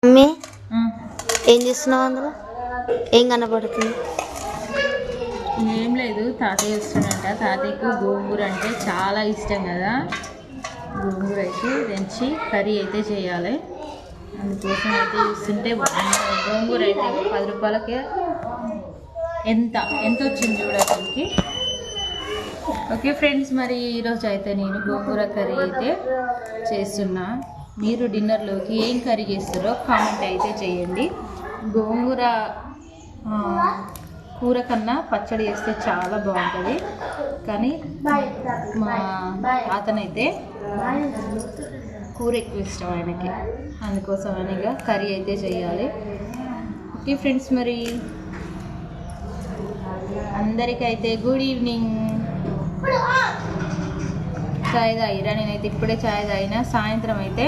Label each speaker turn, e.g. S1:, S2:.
S1: Mummy ఏం చేస్తున్నావు? అందులో ఏం కనపడుతుంది?
S2: ఏం లేదు, తాతయ్య వస్తున్నట్ట. తాతయ్యకు గోంగూర అంటే చాలా ఇష్టం కదా. గోంగూర అయితే తెంచి కర్రీ అయితే చేయాలి. అందుకోసం అయితే చూస్తుంటే గోంగూర అయితే 10 రూపాయలకే ఎంత వచ్చింది చూడటానికి. ఓకే ఫ్రెండ్స్, మరి ఈరోజు అయితే నేను గోంగూర కర్రీ అయితే చేస్తున్నా. మీరు డిన్నర్లోకి ఏం కర్రీ చేస్తారో కామెంట్ అయితే చేయండి. గోంగూర కూర కన్నా పచ్చడి చేస్తే చాలా బాగుంటుంది, కానీ మా తాతనైతే కూర ఎక్కువ ఇష్టం ఆయనకి. అందుకోసం అనేగా కర్రీ అయితే చేయాలి. ఓకే ఫ్రెండ్స్, మరి అందరికైతే గుడ్ ఈవినింగ్. చాయ్ తాగిరా? నేనైతే ఇప్పుడే చాయ్ తాగిన. సాయంత్రం అయితే